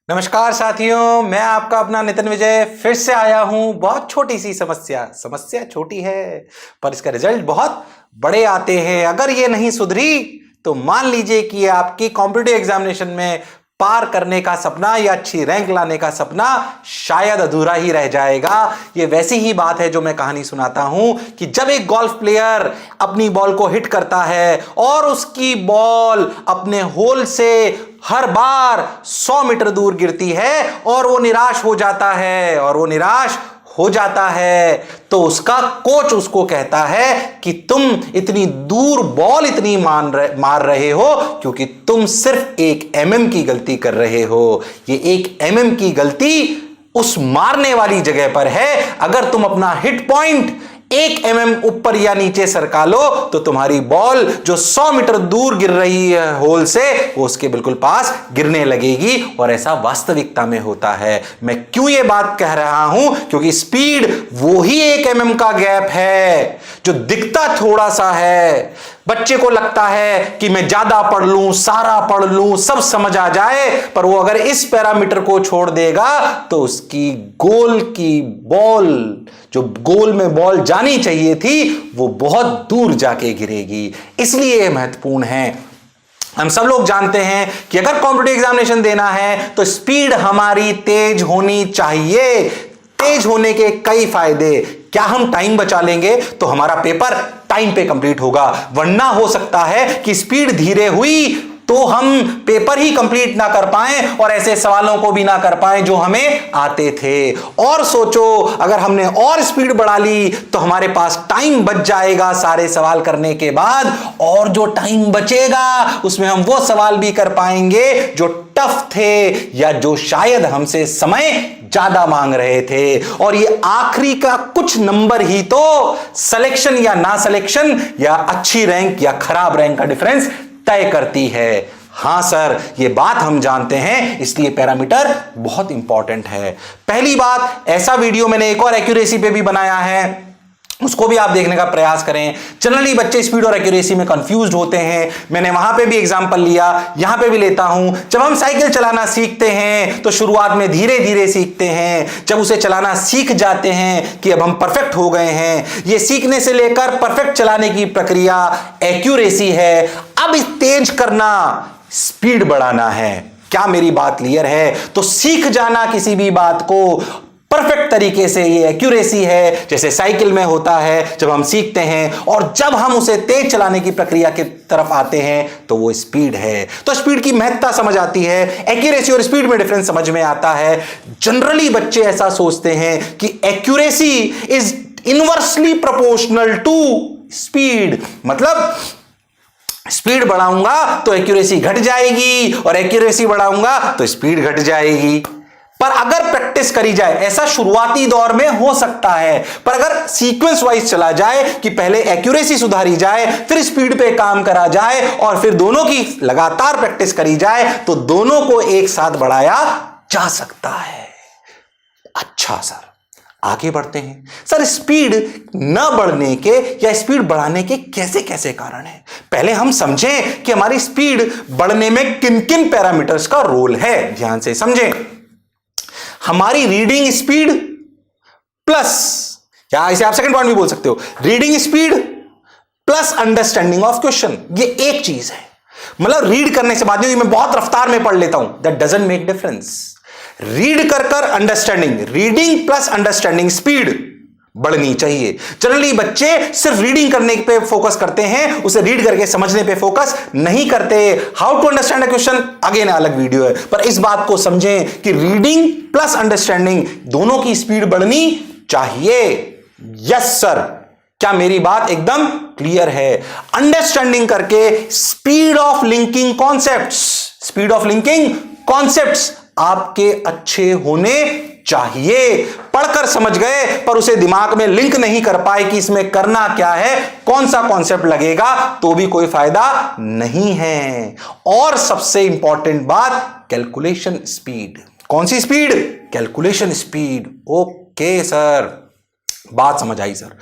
नमस्कार साथियों, मैं आपका अपना नितिन विजय फिर से आया हूं। बहुत छोटी सी समस्या छोटी है पर इसका रिजल्ट बहुत बड़े आते हैं। अगर ये नहीं सुधरी तो मान लीजिए कि आपकी कॉम्पिटिटिव एग्जामिनेशन में पार करने का सपना या अच्छी रैंक लाने का सपना शायद अधूरा ही रह जाएगा। ये वैसी ही बात है जो मैं कहानी सुनाता हूं कि जब एक गोल्फ प्लेयर अपनी बॉल को हिट करता है और उसकी बॉल अपने होल से हर बार 100 मीटर दूर गिरती है और वो निराश हो जाता है तो उसका कोच उसको कहता है कि तुम इतनी दूर बॉल इतनी मार रहे हो क्योंकि तुम सिर्फ 1 mm की गलती कर रहे हो। ये 1 mm की गलती उस मारने वाली जगह पर है। अगर तुम अपना हिट पॉइंट 1 mm ऊपर या नीचे सरका लो तो तुम्हारी बॉल जो 100 मीटर दूर गिर रही है होल से वो उसके बिल्कुल पास गिरने लगेगी। और ऐसा वास्तविकता में होता है। मैं क्यों ये बात कह रहा हूं? क्योंकि स्पीड वो ही 1 mm का गैप है जो दिखता थोड़ा सा है। बच्चे को लगता है कि मैं ज्यादा पढ़ लूं, सारा पढ़ लूं, सब समझ आ जाए, पर वो अगर इस पैरामीटर को छोड़ देगा तो उसकी गोल की बॉल, जो गोल में बॉल जानी चाहिए थी, वो बहुत दूर जाके गिरेगी। इसलिए यह महत्वपूर्ण है। हम सब लोग जानते हैं कि अगर कॉम्पिटिटिव एग्जामिनेशन देना है तो स्पीड हमारी तेज होनी चाहिए। तेज होने के कई फायदे। क्या हम टाइम बचा लेंगे तो हमारा पेपर टाइम पे कंप्लीट होगा, वरना हो सकता है कि स्पीड धीरे हुई तो हम पेपर ही कंप्लीट ना कर पाएं और ऐसे सवालों को भी ना कर पाएं जो हमें आते थे। और सोचो, अगर हमने और स्पीड बढ़ा ली तो हमारे पास टाइम बच जाएगा सारे सवाल करने के बाद, और जो टाइम बचेगा उसमें हम वो सवाल भी कर पाएंगे जो टफ थे या जो शायद हमसे समय ज्यादा मांग रहे थे। और ये आखिरी का कुछ नंबर ही तो सिलेक्शन या ना सिलेक्शन या अच्छी रैंक या खराब रैंक का डिफरेंस तय करती है। हां सर, ये बात हम जानते हैं, इसलिए पैरामीटर बहुत इंपॉर्टेंट है। पहली बात, ऐसा वीडियो मैंने एक और एक्यूरेसी पे भी बनाया है, उसको भी आप देखने का प्रयास करें। जनरली बच्चे स्पीड और एक्यूरेसी में कंफ्यूज्ड होते हैं। मैंने वहां पे भी एग्जांपल लिया, यहां पे भी लेता हूं। जब हम साइकिल चलाना सीखते हैं तो शुरुआत में धीरे धीरे सीखते हैं। जब उसे चलाना सीख जाते हैं कि अब हम परफेक्ट हो गए हैं, ये सीखने से लेकर परफेक्ट चलाने की प्रक्रिया एक्यूरेसी है। अब तेज करना, स्पीड बढ़ाना है। क्या मेरी बात क्लियर है? तो सीख जाना किसी भी बात को परफेक्ट तरीके से, ये एक्यूरेसी है। जैसे साइकिल में होता है, जब हम सीखते हैं और जब हम उसे तेज चलाने की प्रक्रिया की तरफ आते हैं तो वो स्पीड है। तो स्पीड की महत्ता समझ आती है, एक्यूरेसी और स्पीड में डिफरेंस समझ में आता है। जनरली बच्चे ऐसा सोचते हैं कि accuracy is inversely proportional to speed, मतलब स्पीड बढ़ाऊंगा तो एक्यूरेसी घट जाएगी और एक्यूरेसी बढ़ाऊंगा तो स्पीड घट जाएगी। पर अगर प्रैक्टिस करी जाए, ऐसा शुरुआती दौर में हो सकता है, पर अगर सीक्वेंस वाइज चला जाए कि पहले एक्यूरेसी सुधारी जाए, फिर स्पीड पे काम करा जाए और फिर दोनों की लगातार प्रैक्टिस करी जाए तो दोनों को एक साथ बढ़ाया जा सकता है। अच्छा सर, आगे बढ़ते हैं। सर, स्पीड न बढ़ने के या स्पीड बढ़ाने के कैसे कैसे कारण हैं? पहले हम समझें कि हमारी स्पीड बढ़ने में किन किन पैरामीटर्स का रोल है। ध्यान से समझें। हमारी रीडिंग स्पीड प्लस, या इसे आप सेकंड पॉइंट भी बोल सकते हो, reading speed plus understanding of question, ये एक चीज है। मतलब रीड करने से बाद मैं बहुत रफ्तार में पढ़ लेता हूं, that doesn't make difference. Read कर understanding, reading plus understanding, speed बढ़नी चाहिए। जनरली बच्चे सिर्फ रीडिंग करने पे फोकस करते हैं, उसे रीड करके समझने पे फोकस नहीं करते। How to understand a question again अलग वीडियो है, पर इस बात को समझें कि रीडिंग प्लस अंडरस्टैंडिंग दोनों की स्पीड बढ़नी चाहिए। यस सर, क्या मेरी बात एकदम क्लियर है? अंडरस्टैंडिंग करके speed of linking concepts, speed of linking concepts आपके अच्छे होने चाहिए। पढ़कर समझ गए पर उसे दिमाग में लिंक नहीं कर पाए कि इसमें करना क्या है, कौन सा कॉन्सेप्ट लगेगा, तो भी कोई फायदा नहीं है। और सबसे इंपॉर्टेंट बात, कैलकुलेशन स्पीड। कौन सी speed? Calculation speed. Okay sir, बात समझ आई sir.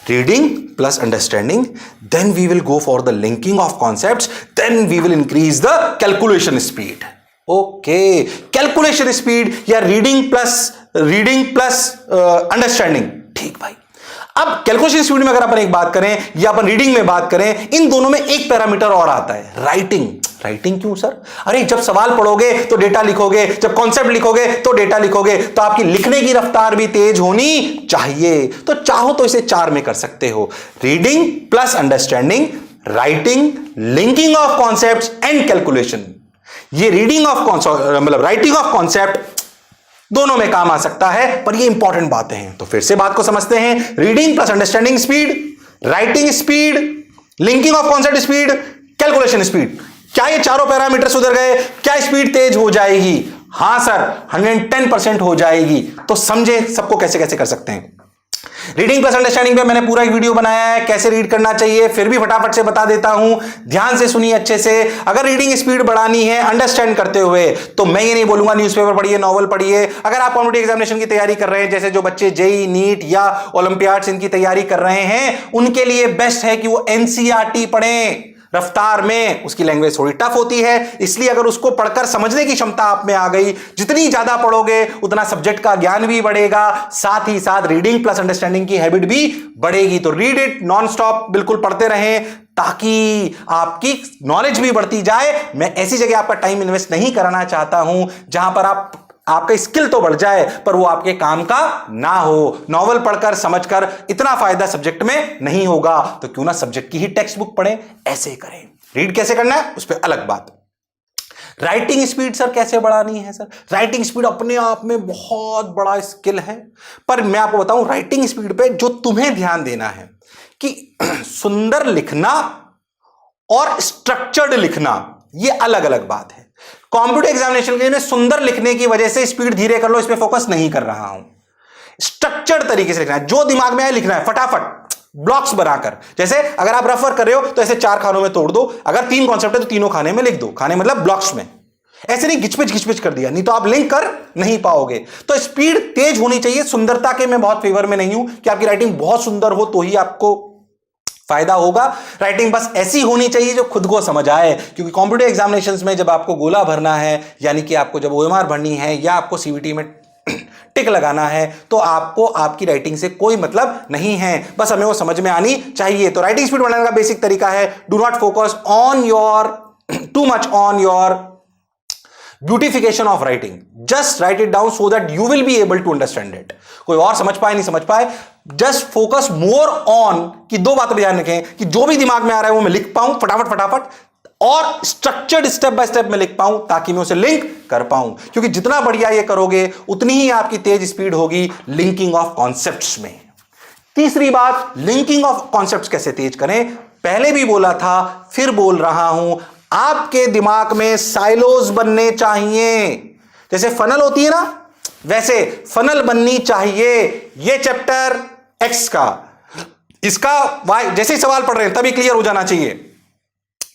Reading plus understanding, then we will go for the linking of concepts, then we will increase the calculation speed. Okay, calculation speed या reading plus understanding. ठीक भाई, अब calculation speed में अगर अपन एक बात करें या अपन रीडिंग में बात करें, इन दोनों में एक पैरामीटर और आता है, राइटिंग। राइटिंग क्यों सर? अरे जब सवाल पढ़ोगे तो डेटा लिखोगे, जब कॉन्सेप्ट लिखोगे तो डेटा लिखोगे, तो आपकी लिखने की रफ्तार भी तेज होनी चाहिए। तो चाहो तो इसे 4 में कर सकते हो, reading plus understanding, writing, linking of concepts and calculation. ये रीडिंग ऑफ मतलब राइटिंग ऑफ कॉन्सेप्ट दोनों में काम आ सकता है, पर ये इंपॉर्टेंट बातें हैं। तो फिर से बात को समझते हैं, reading plus understanding speed, writing speed, linking of concept speed, calculation speed. क्या ये चारों पैरामीटर सुधर गए? क्या स्पीड तेज हो जाएगी? हां सर, 110% हो जाएगी। तो समझे सबको कैसे कैसे कर सकते हैं। रीडिंग प्लस अंडरस्टैंडिंग पे मैंने पूरा एक वीडियो बनाया है, कैसे रीड करना चाहिए, फिर भी फटाफट से बता देता हूं, ध्यान से सुनिए अच्छे से। अगर रीडिंग स्पीड बढ़ानी है अंडरस्टैंड करते हुए, तो मैं ये नहीं बोलूंगा न्यूज़पेपर पढ़िए, नॉवल पढ़िए। अगर आप कॉम्पिटिटिव एग्जामिनेशन की तैयारी कर रहे हैं, जैसे जो बच्चे जेई, नीट या ओलंपियाड्स इनकी तैयारी कर रहे हैं, उनके लिए बेस्ट है कि वो एनसीईआरटी पढ़ें। रफ्तार में उसकी लैंग्वेज थोड़ी टफ होती है, इसलिए अगर उसको पढ़कर समझने की क्षमता आप में आ गई, जितनी ज्यादा पढ़ोगे उतना सब्जेक्ट का ज्ञान भी बढ़ेगा, साथ ही साथ रीडिंग प्लस अंडरस्टैंडिंग की हैबिट भी बढ़ेगी। तो रीड इट नॉन स्टॉप, बिल्कुल पढ़ते रहें, ताकि आपकी नॉलेज भी बढ़ती जाए। मैं ऐसी जगह आपका टाइम इन्वेस्ट नहीं कराना चाहता हूं जहां पर आपका स्किल तो बढ़ जाए पर वो आपके काम का ना हो। नॉवल पढ़कर समझकर इतना फायदा सब्जेक्ट में नहीं होगा, तो क्यों ना सब्जेक्ट की ही टेक्स्ट बुक पढ़ें। ऐसे ही करें। रीड कैसे करना है उस पर अलग बात। राइटिंग स्पीड सर कैसे बढ़ानी है? सर राइटिंग स्पीड अपने आप में बहुत बड़ा स्किल है, पर मैं आपको बताऊं राइटिंग स्पीड पे जो तुम्हें ध्यान देना है कि सुंदर लिखना और स्ट्रक्चर्ड लिखना ये अलग अलग बात है। कॉम्पिटिटिव एग्जामिनेशन के लिए सुंदर लिखने की वजह से स्पीड धीरे कर लो, इस पे फोकस नहीं कर रहा हूं। स्ट्रक्चर्ड तरीके से लिखना है, जो दिमाग में आए लिखना है, फटाफट ब्लॉक्स बनाकर। जैसे अगर आप रेफर कर रहे हो तो ऐसे 4 खानों में तोड़ दो, अगर 3 कॉन्सेप्ट है तो तीनों खाने में लिख दो, खाने मतलब ब्लॉक्स में। ऐसे नहीं घिचपिच कर दिया, नहीं तो आप लिंक कर नहीं पाओगे। तो स्पीड तेज होनी चाहिए। सुंदरता के मैं बहुत फेवर में नहीं हूं कि आपकी राइटिंग बहुत सुंदर हो तो ही आपको फायदा होगा। राइटिंग बस ऐसी होनी चाहिए जो खुद को समझ आए, क्योंकि कॉम्पिटिटिव एग्जामिनेशंस में जब आपको गोला भरना है, यानी कि आपको जब ओएमआर भरनी है या आपको सीवीटी में टिक लगाना है, तो आपको आपकी राइटिंग से कोई मतलब नहीं है, बस हमें वो समझ में आनी चाहिए। तो राइटिंग स्पीड बढ़ाने का बेसिक तरीका है, do not focus on your too much on your beautification of writing, just write it down so that you will be able to understand it. कोई और समझ पाए नहीं समझ पाए, जस्ट फोकस मोर ऑन कि 2 बातों पर ध्यान रखें कि जो भी दिमाग में आ रहा है वो मैं लिख पाऊं फटाफट, और स्ट्रक्चर्ड स्टेप बाय स्टेप में लिख पाऊं ताकि मैं उसे लिंक कर पाऊं। क्योंकि जितना बढ़िया ये करोगे उतनी ही आपकी तेज स्पीड होगी लिंकिंग ऑफ कॉन्सेप्ट्स में। तीसरी बात, लिंकिंग ऑफ कॉन्सेप्ट्स कैसे तेज करें? पहले भी बोला था, फिर बोल रहा हूं, आपके दिमाग में साइलोज बनने चाहिए। जैसे फनल होती है ना, वैसे फनल बननी चाहिए। ये चैप्टर एक्स का, इसका वाई, जैसे ही सवाल पढ़ रहे हैं तभी क्लियर हो जाना चाहिए।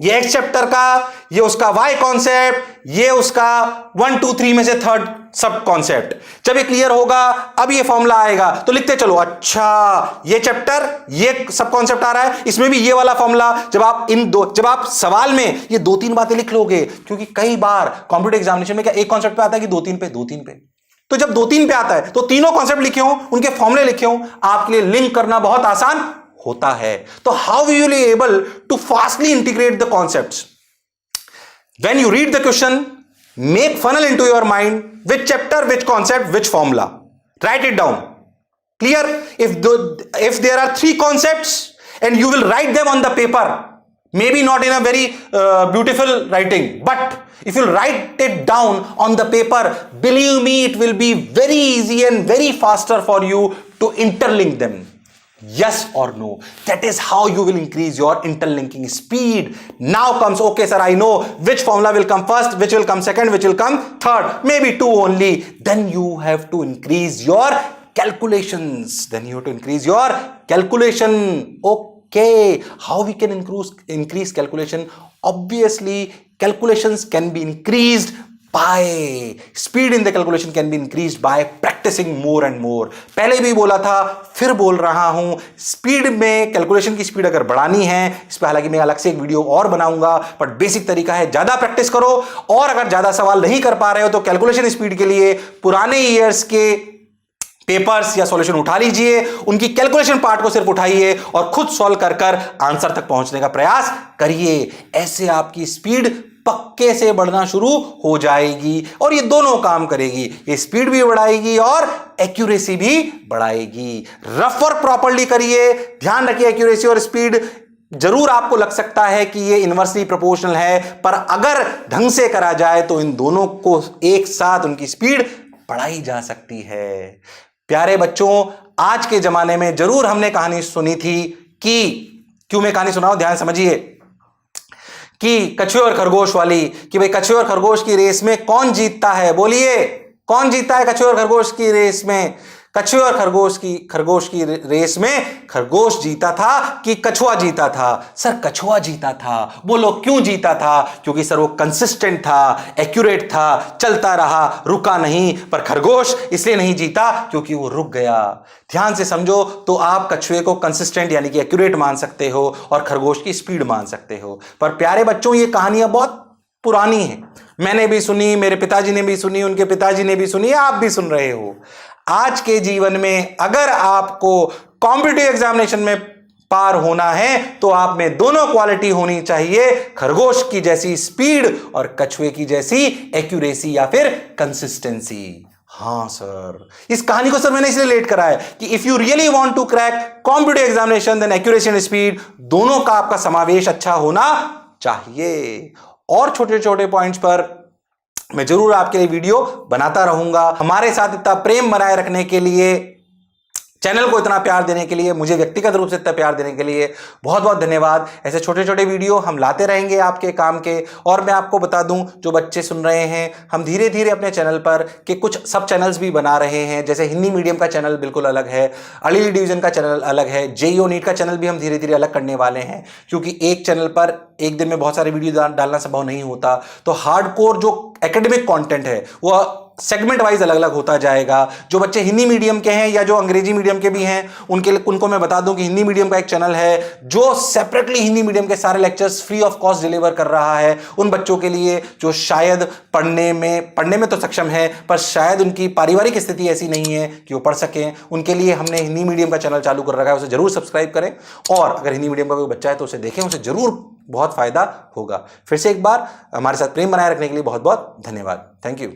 ये एक्स चैप्टर का, ये उसका वाई कॉन्सेप्ट, ये उसका 1 2 3 में से थर्ड सब कॉन्सेप्ट। जब ये क्लियर होगा अब ये फॉर्मूला आएगा तो लिखते चलो, अच्छा ये चैप्टर ये सब कॉन्सेप्ट आ रहा है, इसमें भी ये वाला फॉर्मूला। जब आप सवाल में ये 2-3 बातें लिख लोगे, क्योंकि कई बार कॉम्पिटिटिव एग्जामिनेशन में क्या एक कॉन्सेप्ट पे आता है कि 2-3 पे, तो जब 2-3 पे आता है तो तीनों कॉन्सेप्ट लिखे हो, उनके फॉर्मूले लिखे हो, आपके लिए लिंक करना बहुत आसान होता है। तो how you will be able to fastly integrate the concepts? When you read the question, make funnel into your mind which chapter, which concept, which formula. Write it down. Clear? If there are 3 concepts and you will write them on the paper, maybe not in a very beautiful writing, but if you write it down on the paper, believe me, it will be very easy and very faster for you to interlink them. Yes or no? That is how you will increase your interlinking speed. Now comes, okay sir, I know which formula will come first, which will come second, which will come third, maybe 2 only. Then you have to increase your calculations. Okay, how we can increase calculation? Obviously calculations can be increased पाए। Speed in the calculation can be increased by practising more and more. पहले भी बोला था, फिर बोल रहा हूं, speed में कैलकुलेशन की स्पीड अगर बढ़ानी है, इस पर हालांकि मैं अलग से एक वीडियो और बनाऊंगा, बट बेसिक तरीका है ज्यादा प्रैक्टिस करो। और अगर ज्यादा सवाल नहीं कर पा रहे हो तो कैलकुलेशन स्पीड के लिए पुराने ईयर्स के पेपर्स या सॉल्यूशन उठा लीजिए, उनकी कैलकुलेशन पार्ट को सिर्फ उठाइए और खुद सॉल्व कर कर आंसर तक पहुंचने का प्रयास करिए। ऐसे आपकी स्पीड पक्के से बढ़ना शुरू हो जाएगी और ये दोनों काम करेगी, ये स्पीड भी बढ़ाएगी और एक्यूरेसी भी बढ़ाएगी। रफ वर्क प्रॉपर्ली करिए, ध्यान रखिए एक्यूरेसी और स्पीड जरूर आपको लग सकता है कि ये इनवर्सली प्रोपोर्शनल है, पर अगर ढंग से करा जाए तो इन दोनों को एक साथ उनकी स्पीड बढ़ाई जा सकती है। प्यारे बच्चों, आज के जमाने में जरूर हमने कहानी सुनी थी कि, क्यों मैं कहानी सुनाऊं, ध्यान समझिए, कि कछुए और खरगोश वाली, कि भाई कछुए और खरगोश की रेस में कौन जीतता है, बोलिए कौन जीतता है कछुए और खरगोश की रेस में? कछुए और खरगोश की रेस में खरगोश जीता था कि कछुआ जीता था? सर कछुआ जीता था। बोलो क्यों जीता था? क्योंकि सर वो कंसिस्टेंट था, एक्यूरेट था, चलता रहा, रुका नहीं। पर खरगोश इसलिए नहीं जीता क्योंकि वो रुक गया। ध्यान से समझो, तो आप कछुए को कंसिस्टेंट यानी कि एक्यूरेट मान सकते हो और खरगोश की स्पीड मान सकते हो। पर प्यारे बच्चों, ये कहानियां बहुत पुरानी है, मैंने भी सुनी, मेरे पिताजी ने भी सुनी, उनके पिताजी ने भी सुनी, आप भी सुन रहे हो। आज के जीवन में अगर आपको कॉम्पिटिटिव एग्जामिनेशन में पार होना है तो आप में दोनों क्वालिटी होनी चाहिए, खरगोश की जैसी स्पीड और कछुए की जैसी एक्यूरेसी या फिर कंसिस्टेंसी। हां सर, इस कहानी को सर मैंने इसलिए लेट करा है कि if you really want to crack competitive examination then accuracy and speed दोनों का आपका समावेश अच्छा होना चाहिए। और छोटे छोटे पॉइंट्स पर मैं जरूर आपके लिए वीडियो बनाता रहूंगा। हमारे साथ इतना प्रेम बनाए रखने के लिए, चैनल को इतना प्यार देने के लिए, मुझे व्यक्तिगत रूप से इतना प्यार देने के लिए बहुत बहुत धन्यवाद। ऐसे छोटे छोटे वीडियो हम लाते रहेंगे आपके काम के। और मैं आपको बता दूं, जो बच्चे सुन रहे हैं, हम धीरे धीरे अपने चैनल पर के कुछ सब चैनल्स भी बना रहे हैं। जैसे हिंदी मीडियम का चैनल बिल्कुल अलग है, अर्ली डिवीजन का चैनल अलग है, जेईओ नीट का चैनल भी हम धीरे धीरे अलग करने वाले हैं, क्योंकि एक चैनल पर एक दिन में बहुत सारे वीडियो डालना संभव नहीं होता। तो हार्डकोर जो एकेडमिक कंटेंट है वो सेगमेंट वाइज अलग अलग होता जाएगा। जो बच्चे हिंदी मीडियम के हैं या जो अंग्रेजी मीडियम के भी हैं, उनको मैं बता दूं कि हिंदी मीडियम का एक चैनल है जो सेपरेटली हिंदी मीडियम के सारे lectures free of cost deliver कर रहा है। उन बच्चों के लिए जो शायद पढ़ने में तो सक्षम है, पर शायद उनकी पारिवारिक स्थिति ऐसी नहीं है कि वो पढ़ सकें, उनके लिए हमने हिंदी मीडियम का चैनल चालू कर रखा है, उसे जरूर सब्सक्राइब करें। और अगर हिंदी मीडियम का कोई बच्चा है तो उसे देखें, उसे जरूर बहुत फायदा होगा। फिर से एक बार हमारे साथ प्रेम बनाए रखने के लिए बहुत बहुत धन्यवाद। Thank you.